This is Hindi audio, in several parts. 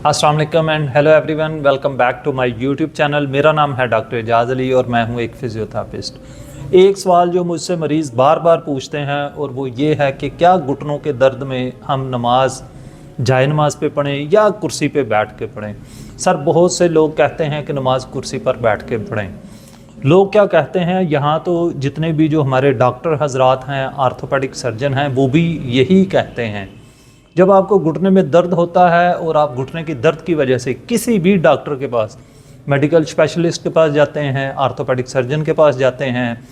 अस्सलाम वालेकुम and hello everyone, welcome back to my YouTube channel. मेरा नाम है डॉक्टर एजाज अली और मैं हूं एक फिजियोथेरेपिस्ट। एक सवाल जो मुझसे मरीज़ बार बार पूछते हैं और वो ये है कि क्या घुटनों के दर्द में हम नमाज जाए नमाज पे पढ़ें या कुर्सी पे बैठ के पढ़ें। सर, बहुत से लोग कहते हैं कि नमाज कुर्सी पर बैठ के पढ़ें। लोग क्या कहते हैं, यहाँ तो जितने भी जो हमारे डॉक्टर हजरात हैं, आर्थोपेडिक सर्जन हैं, वो भी यही कहते हैं। जब आपको घुटने में दर्द होता है और आप घुटने की दर्द की वजह से किसी भी डॉक्टर के पास, मेडिकल स्पेशलिस्ट के पास जाते हैं, आर्थोपेडिक सर्जन के पास जाते हैं,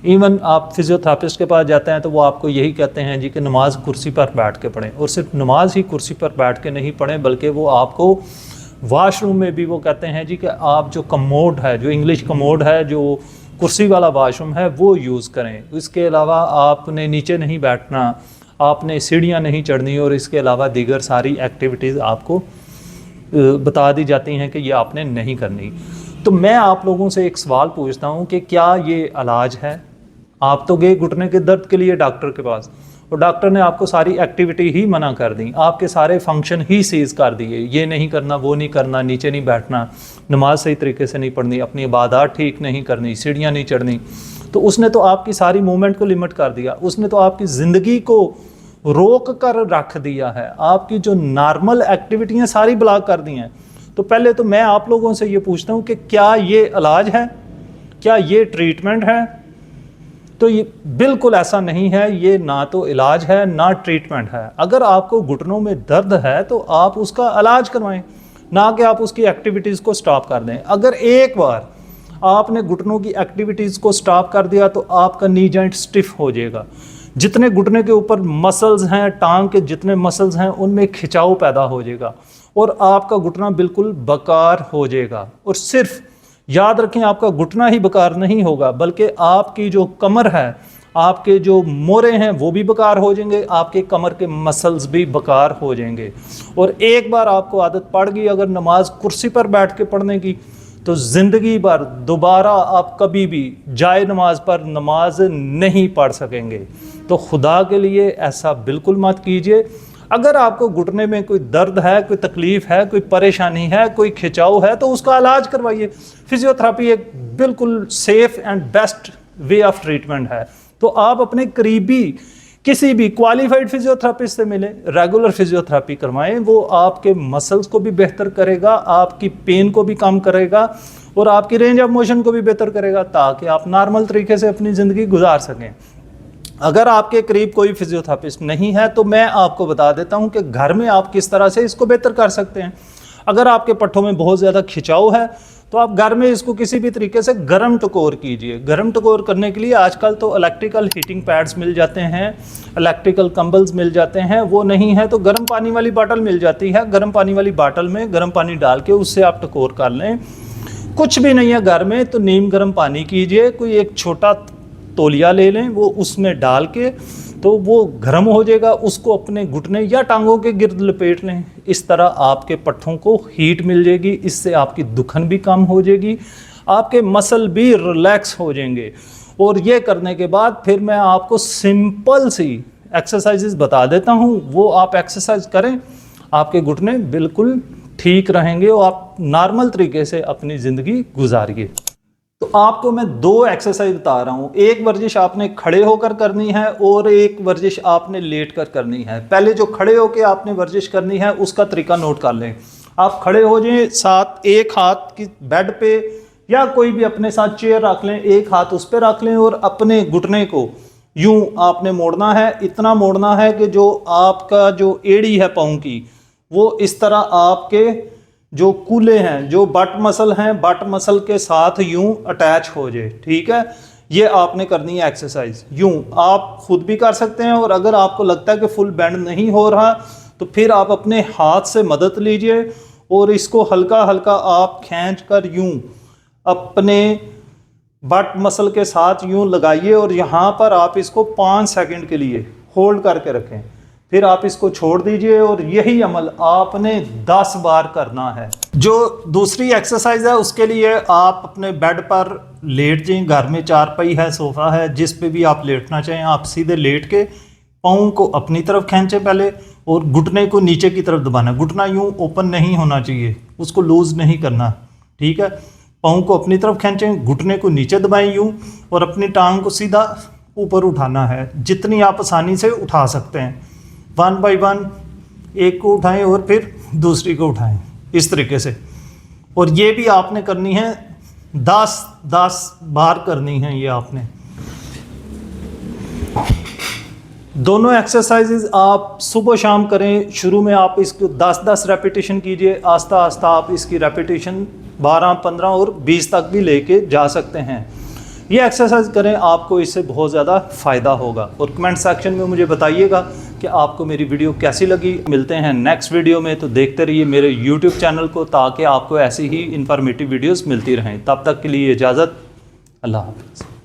इवन आप फिजियोथेरेपिस्ट के पास जाते हैं, तो वो आपको यही कहते हैं जी कि नमाज कुर्सी पर बैठ के पढ़ें। और सिर्फ नमाज ही कुर्सी पर बैठ के नहीं पढ़ें, बल्कि वो आपको वाशरूम में भी वो कहते हैं जी कि आप जो कमोड है, जो इंग्लिश कमोड है, जो कुर्सी वाला वाशरूम है, वो यूज़ करें। इसके अलावा आपने नीचे नहीं बैठना, आपने सीढ़ियाँ नहीं चढ़नी, और इसके अलावा दीगर सारी एक्टिविटीज़ आपको बता दी जाती हैं कि ये आपने नहीं करनी। तो मैं आप लोगों से एक सवाल पूछता हूँ कि क्या ये इलाज है? आप तो गए घुटने के दर्द के लिए डॉक्टर के पास और डॉक्टर ने आपको सारी एक्टिविटी ही मना कर दी, आपके सारे फंक्शन ही सीज़ कर दिए। ये नहीं करना, वो नहीं करना, नीचे नहीं बैठना, नमाज सही तरीके से नहीं पढ़नी, अपनी इबादत ठीक नहीं करनी, सीढ़ियाँ नहीं चढ़नी। तो उसने तो आपकी सारी मूवमेंट को लिमिट कर दिया, उसने तो आपकी ज़िंदगी को रोक कर रख दिया है, आपकी जो नॉर्मल एक्टिविटियाँ सारी ब्लॉक कर दी हैं। तो पहले तो मैं आप लोगों से ये पूछता हूँ कि क्या ये इलाज है, क्या ये ट्रीटमेंट है? तो ये बिल्कुल ऐसा नहीं है। ये ना तो इलाज है ना ट्रीटमेंट है। अगर आपको घुटनों में दर्द है तो आप उसका इलाज करवाएं, ना कि आप उसकी एक्टिविटीज़ को स्टॉप कर दें। अगर एक बार आपने घुटनों की एक्टिविटीज़ को स्टॉप कर दिया तो आपका नी जॉइंट स्टिफ हो जाएगा। जितने घुटने के ऊपर मसल्स हैं, टांग के जितने मसल्स हैं, उनमें खिंचाव पैदा हो जाएगा और आपका घुटना बिल्कुल बेकार हो जाएगा। और सिर्फ याद रखें, आपका घुटना ही बेकार नहीं होगा, बल्कि आपकी जो कमर है, आपके जो मोरे हैं, वो भी बेकार हो जाएंगे, आपके कमर के मसल्स भी बेकार हो जाएंगे। और एक बार आपको आदत पड़ गई अगर नमाज कुर्सी पर बैठ के पढ़ने की, तो ज़िंदगी भर दोबारा आप कभी भी जाए नमाज पर नमाज नहीं पढ़ सकेंगे। तो खुदा के लिए ऐसा बिल्कुल मत कीजिए। अगर आपको घुटने में कोई दर्द है, कोई तकलीफ़ है, कोई परेशानी है, कोई खिंचाव है, तो उसका इलाज करवाइए। फिजियोथेरेपी एक बिल्कुल safe and best way of treatment है। तो आप अपने करीबी किसी भी क्वालिफाइड फिजियोथेरेपिस्ट से मिलें, रेगुलर फिजियोथेरेपी करवाएं। वो आपके मसल्स को भी बेहतर करेगा, आपकी पेन को भी कम करेगा और आपकी रेंज ऑफ मोशन को भी बेहतर करेगा, ताकि आप नॉर्मल तरीके से अपनी ज़िंदगी गुजार सकें। अगर आपके करीब कोई फिजियोथेरेपिस्ट नहीं है तो मैं आपको बता देता हूं कि घर में आप किस तरह से इसको बेहतर कर सकते हैं। अगर आपके पट्ठों में बहुत ज़्यादा खिंचाव है तो आप घर में इसको किसी भी तरीके से गर्म टकोर कीजिए। गर्म टकोर करने के लिए आजकल तो इलेक्ट्रिकल हीटिंग पैड्स मिल जाते हैं, इलेक्ट्रिकल कंबल्स मिल जाते हैं। वो नहीं है तो गर्म पानी वाली बाटल मिल जाती है, गर्म पानी वाली बाटल में गर्म पानी डाल के उससे आप टकोर कर लें। कुछ भी नहीं है घर में तो नीम गर्म पानी कीजिए, कोई एक छोटा तौलिया ले लें, वो उसमें डाल के तो वो गर्म हो जाएगा, उसको अपने घुटने या टांगों के गिर्द लपेट लें। इस तरह आपके पट्ठों को हीट मिल जाएगी, इससे आपकी दुखन भी कम हो जाएगी, आपके मसल भी रिलैक्स हो जाएंगे। और ये करने के बाद फिर मैं आपको सिंपल सी एक्सरसाइजेस बता देता हूँ, वो आप एक्सरसाइज करें, आपके घुटने बिल्कुल ठीक रहेंगे और आप नॉर्मल तरीके से अपनी ज़िंदगी गुजारिए। तो आपको मैं दो एक्सरसाइज बता रहा हूँ। एक वर्जिश आपने खड़े होकर करनी है और एक वर्जिश आपने लेट कर करनी है। पहले जो खड़े होकर आपने वर्जिश करनी है उसका तरीका नोट कर लें। आप खड़े हो जाएं, साथ एक हाथ की बेड पे या कोई भी अपने साथ चेयर रख लें, एक हाथ उस पर रख लें और अपने घुटने को यूं आपने मोड़ना है। इतना मोड़ना है कि जो आपका जो एड़ी है पाँव की, वो इस तरह आपके जो कूले हैं, जो बट मसल हैं, बट मसल के साथ यूं अटैच हो जाए। ठीक है, ये आपने करनी है एक्सरसाइज। यूं आप खुद भी कर सकते हैं और अगर आपको लगता है कि फुल बेंड नहीं हो रहा तो फिर आप अपने हाथ से मदद लीजिए और इसको हल्का हल्का आप खींच कर यूं अपने बट मसल के साथ यूं लगाइए और यहाँ पर आप इसको 5 सेकंड के लिए होल्ड करके रखें। फिर आप इसको छोड़ दीजिए और यही अमल आपने 10 बार करना है। जो दूसरी एक्सरसाइज है उसके लिए आप अपने बेड पर लेट जाएं। घर में चारपाई है, सोफ़ा है, जिस पे भी आप लेटना चाहें, आप सीधे लेट के पाँव को अपनी तरफ खींचें पहले और घुटने को नीचे की तरफ दबाना। घुटना यूं ओपन नहीं होना चाहिए, उसको लूज नहीं करना, ठीक है। पाँव को अपनी तरफ खींचें, घुटने को नीचे दबाएं यूं, और अपनी टांग को सीधा ऊपर उठाना है, जितनी आप आसानी से उठा सकते हैं। 1 बाय 1 एक को उठाएं और फिर दूसरी को उठाएं, इस तरीके से। और ये भी आपने करनी है 10 बार करनी है ये आपने। दोनों एक्सरसाइजेज आप सुबह शाम करें। शुरू में आप इसको 10 रेपिटेशन कीजिए, आस्ता आस्ता आप इसकी रेपिटेशन 12, 15 और 20 तक भी लेके जा सकते हैं। ये एक्सरसाइज करें, आपको इससे बहुत ज़्यादा फ़ायदा होगा। और कमेंट सेक्शन में मुझे बताइएगा कि आपको मेरी वीडियो कैसी लगी। मिलते हैं नेक्स्ट वीडियो में, तो देखते रहिए मेरे YouTube चैनल को, ताकि आपको ऐसी ही इंफॉर्मेटिव वीडियोस मिलती रहें। तब तक के लिए इजाज़त, अल्लाह हाफ़िज़।